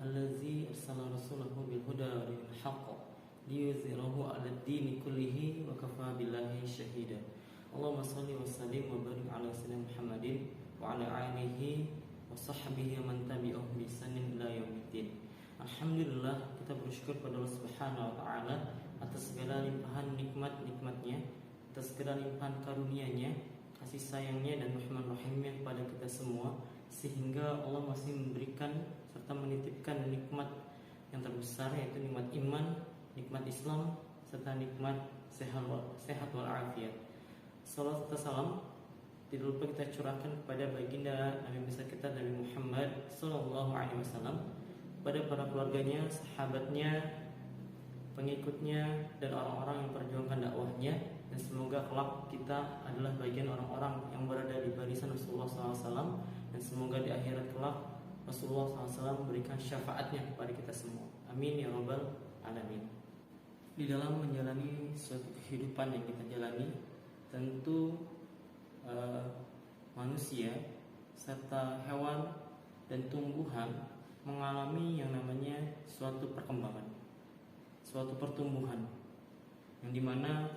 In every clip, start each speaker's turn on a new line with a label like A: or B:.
A: allazi arsala rasulahu bil huda wa dinil haqq liyuzhirahu 'alad dini kullihi wa kafa billahi syahida. Allahumma shalli wa sallim wa barik ala sayyidina Muhammadin wa ala alihi wa sahbihi man tabi'ahum bi ihsanin ila yaumiddin. Alhamdulillah, kita bersyukur pada Allah Subhanahu wa taala atas segala limpahan nikmat-nikmatnya, atas segala limpahan karunia-Nya, kasih sayangnya dan rahman rahimnya kepada kita semua, sehingga Allah masih memberikan serta menitipkan nikmat yang terbesar, yaitu nikmat iman, nikmat Islam, serta nikmat sehat wal afiat. Salawat serta salam tidak lupa kita curahkan kepada baginda Nabi besar kita Nabi Muhammad sallallahu alaihi wasallam, pada para keluarganya, sahabatnya, pengikutnya, dan orang-orang yang perjuangkan dakwahnya. Dan semoga kelak kita adalah bagian orang-orang yang berada di barisan Rasulullah SAW. Dan semoga di akhirat kelak Rasulullah SAW memberikan syafaatnya kepada kita semua. Amin ya rabbal alamin. Di dalam menjalani suatu kehidupan yang kita jalani, tentu manusia serta hewan dan tumbuhan mengalami yang namanya suatu perkembangan, suatu pertumbuhan, yang dimana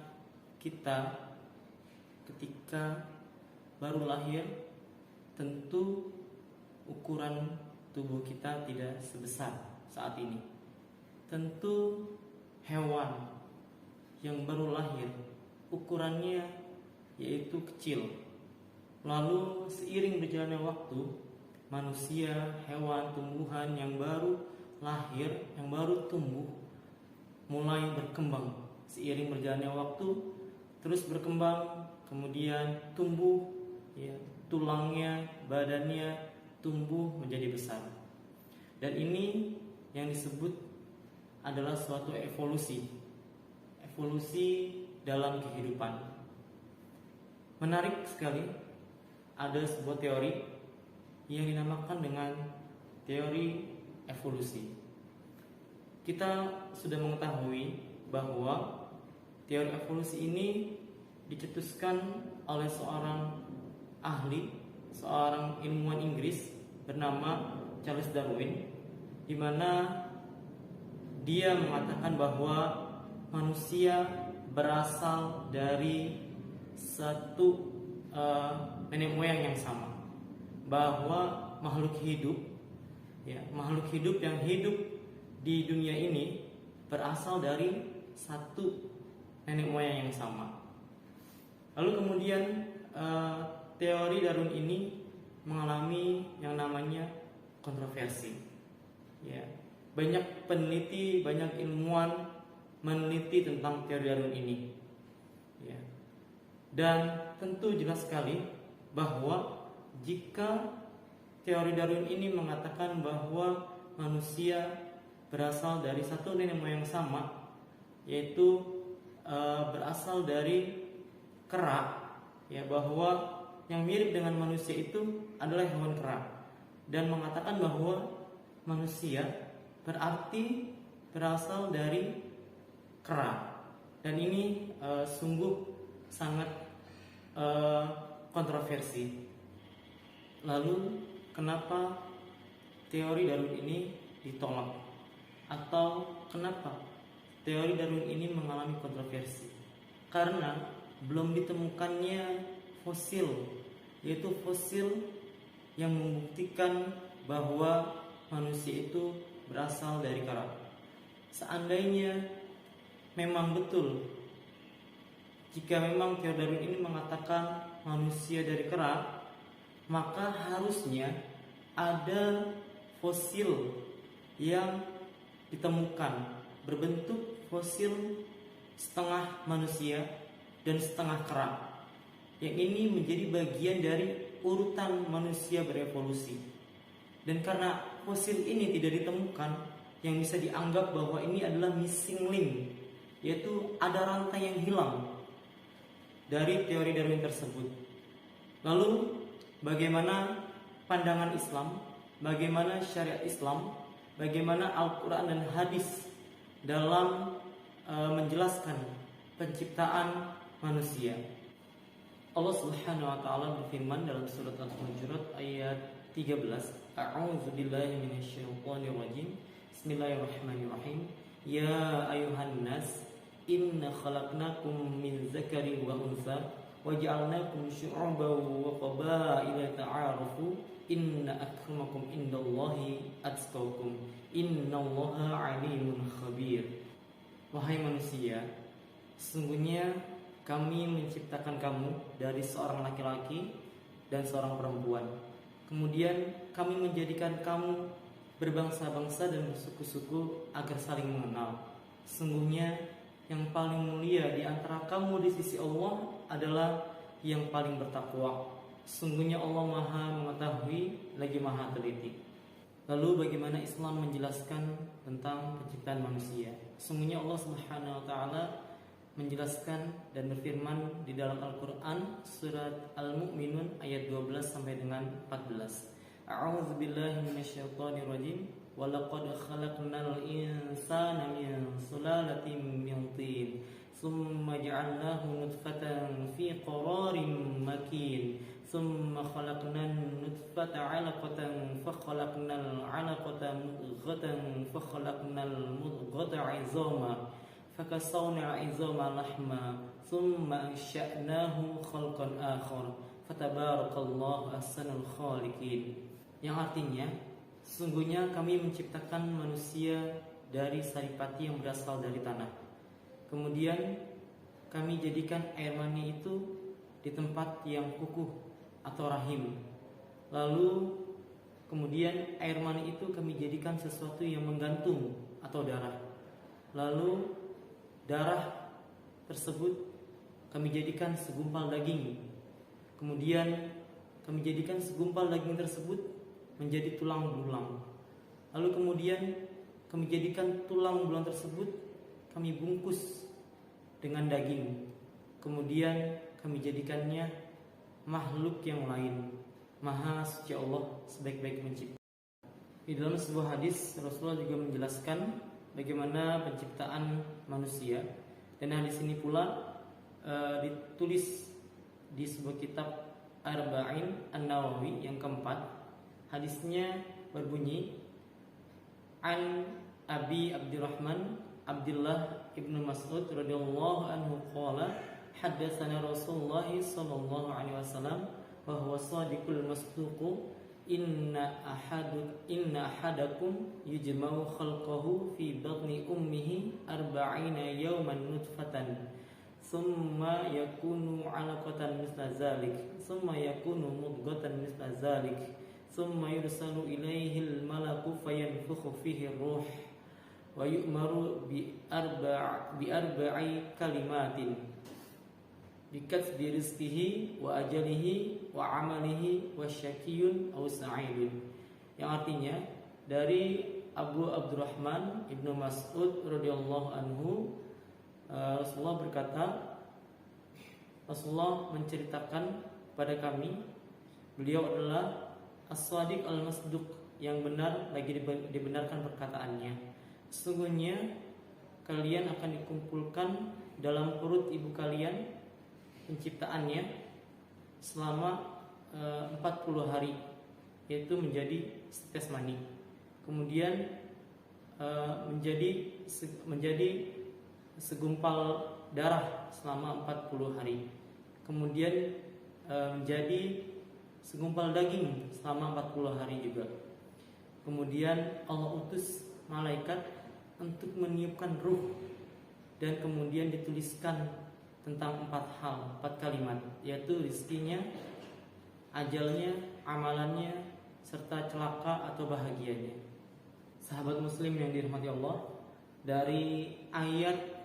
A: kita ketika baru lahir tentu ukuran tubuh kita tidak sebesar saat ini. Tentu hewan yang baru lahir ukurannya yaitu kecil. Lalu seiring berjalannya waktu, manusia, hewan, tumbuhan yang baru lahir, yang baru tumbuh, mulai berkembang. Seiring berjalannya waktu terus berkembang, kemudian tumbuh, ya, tulangnya, badannya tumbuh menjadi besar. Dan ini yang disebut adalah suatu evolusi dalam kehidupan. Menarik sekali, ada sebuah teori yang dinamakan dengan teori evolusi. Kita sudah mengetahui bahwa teori evolusi ini dicetuskan oleh seorang ahli, seorang ilmuwan Inggris bernama Charles Darwin, di mana dia mengatakan bahwa manusia berasal dari satu nenek moyang yang sama, bahwa makhluk hidup yang hidup di dunia ini berasal dari satu nenek moyang yang sama. Lalu kemudian teori Darwin ini mengalami yang namanya kontroversi. Ya, banyak peneliti, banyak ilmuwan meneliti tentang teori Darwin ini. Ya. Dan tentu jelas sekali bahwa jika teori Darwin ini mengatakan bahwa manusia berasal dari satu nenek moyang sama, yaitu berasal dari kera, ya, bahwa yang mirip dengan manusia itu adalah hewan kera, dan mengatakan bahwa manusia berarti berasal dari kera. Dan ini sungguh sangat kontroversi. Lalu kenapa teori Darwin ini ditolak, atau kenapa teori Darwin ini mengalami kontroversi? Karena belum ditemukannya fosil, yaitu fosil yang membuktikan bahwa manusia itu berasal dari kera. Seandainya memang betul, jika memang teori Darwin ini mengatakan manusia dari kera, maka harusnya ada fosil yang ditemukan berbentuk fosil setengah manusia dan setengah kera, yang ini menjadi bagian dari urutan manusia berevolusi. Dan karena fosil ini tidak ditemukan, yang bisa dianggap bahwa ini adalah missing link, yaitu ada rantai yang hilang dari teori Darwin tersebut. Lalu bagaimana pandangan Islam, bagaimana syariat Islam, bagaimana Al-Quran dan hadis dalam menjelaskan penciptaan manusia? Allah Subhanahu wa taala berfirman dalam surat Al-Hujurat ayat 13. A'udzu billahi minasyaitonir rajim. Bismillahirrahmanirrahim. Ya ayuhan nas, inna khalaqnakum min dzakarin wa untha waj'alnakum syu'uban wa qabaila ta'arafu inna akramakum indallahi atqakum innallaha 'alimun khabir. Wahai manusia, sesungguhnya kami menciptakan kamu dari seorang laki-laki dan seorang perempuan. Kemudian kami menjadikan kamu berbangsa-bangsa dan bersuku-suku agar saling mengenal. Sesungguhnya yang paling mulia di antara kamu di sisi Allah adalah yang paling bertakwa. Sesungguhnya Allah Maha mengetahui lagi Maha teliti. Lalu bagaimana Islam menjelaskan tentang penciptaan manusia? Sesungguhnya Allah Subhanahu wa taala menjelaskan dan berfirman di dalam Al-Qur'an surat Al-Mu'minun ayat 12 sampai dengan 14. A'udzu billahi minasyaitonir rajim. Wa laqad khalaqnal insana min sulalatin min tin, tsumma ja'alnahu nutfatan fi qararin makin, tsumma khalaqnan nutfata 'alaqatan fa khalaqnal 'alaqata mudghatan fa khalaqnal mudghata 'izama fakasawna 'izama lahma tsumma ansha'nahu khalqan akhar fatabarakallahu ahsanul khaliqin. Yang artinya, sesungguhnya kami menciptakan manusia dari saripati yang berasal dari tanah. Kemudian kami jadikan air mani itu di tempat yang kukuh atau rahim. Lalu kemudian air mani itu kami jadikan sesuatu yang menggantung atau darah. Lalu darah tersebut kami jadikan segumpal daging. Kemudian kami jadikan segumpal daging tersebut menjadi tulang belulang. Lalu kemudian kami jadikan tulang belulang tersebut kami bungkus dengan daging. Kemudian kami jadikannya makhluk yang lain. Maha suci Allah sebaik-baik pencipta. Di dalam sebuah hadis Rasulullah juga menjelaskan bagaimana penciptaan manusia. Dan hadis ini pula ditulis di sebuah kitab Arba'in An-Nawawi yang keempat. Hadisnya berbunyi, An Abi Abdurrahman Abdullah ibnu Mas'ud radhiyallahu anhu qala haddatsana Rasulullah sallallahu alaihi wasallam wa huwa shadiqul masduq inna ahadakum yujma'u khalqahu fi batni ummihi 40 yawman nutfatan thumma yakunu 'alaqatan mithla dzalik thumma yakunu mudghatan mithla dzalik thumma yursalu ilaihil malaku fayanfukhu fihi ruh wa yu'maru bi arba'i kalimatin bikatbi rizqihi wa ajalihi wa amalihi wa syakiyun aw sa'idun. Yang artinya dari Abu Abdurrahman Ibnu Mas'ud radhiyallahu anhu, Rasulullah berkata, Rasulullah menceritakan pada kami, beliau adalah As-Shadiq Al-Masduq, yang benar lagi dibenarkan perkataannya. Sesungguhnya kalian akan dikumpulkan dalam perut ibu kalian penciptaannya selama 40 hari, yaitu menjadi setetes mani. Kemudian menjadi segumpal darah selama 40 hari. Kemudian menjadi segumpal daging selama 40 hari juga. Kemudian Allah utus malaikat untuk meniupkan ruh, dan kemudian dituliskan tentang 4 kalimat, yaitu rizkinya, ajalnya, amalannya, serta celaka atau bahagianya. Sahabat muslim yang dirahmati Allah, dari ayat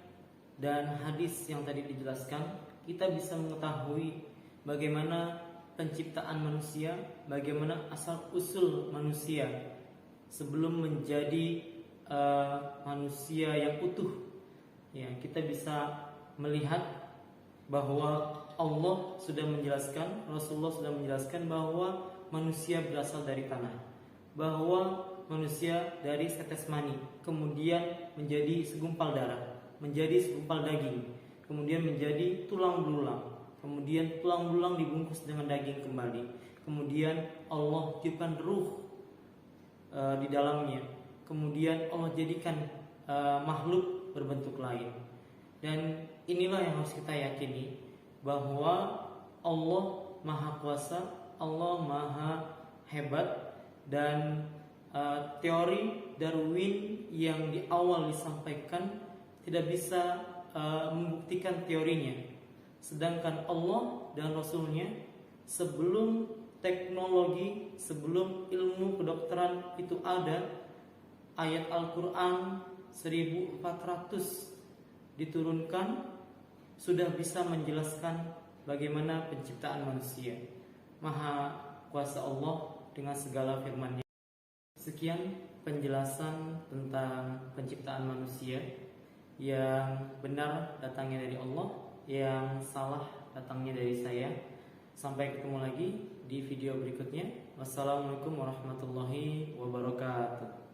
A: dan hadis yang tadi dijelaskan, kita bisa mengetahui bagaimana penciptaan manusia, bagaimana asal usul manusia sebelum menjadi manusia yang utuh. Ya, kita bisa melihat bahwa Allah sudah menjelaskan, Rasulullah sudah menjelaskan bahwa manusia berasal dari tanah, bahwa manusia dari setetes mani, kemudian menjadi segumpal darah, menjadi segumpal daging, kemudian menjadi tulang belulang, kemudian tulang belulang dibungkus dengan daging kembali, kemudian Allah tiupkan ruh di dalamnya, kemudian Allah jadikan makhluk berbentuk lain. Dan inilah yang harus kita yakini, bahwa Allah Maha Kuasa, Allah Maha Hebat, dan teori Darwin yang di awal disampaikan tidak bisa membuktikan teorinya. Sedangkan Allah dan Rasulnya sebelum teknologi, sebelum ilmu kedokteran itu ada, ayat Al-Quran 1400 diturunkan, sudah bisa menjelaskan bagaimana penciptaan manusia. Maha kuasa Allah dengan segala firman-Nya. Sekian penjelasan tentang penciptaan manusia. Yang benar datangnya dari Allah, yang salah datangnya dari saya. Sampai ketemu lagi di video berikutnya. Wassalamualaikum warahmatullahi wabarakatuh.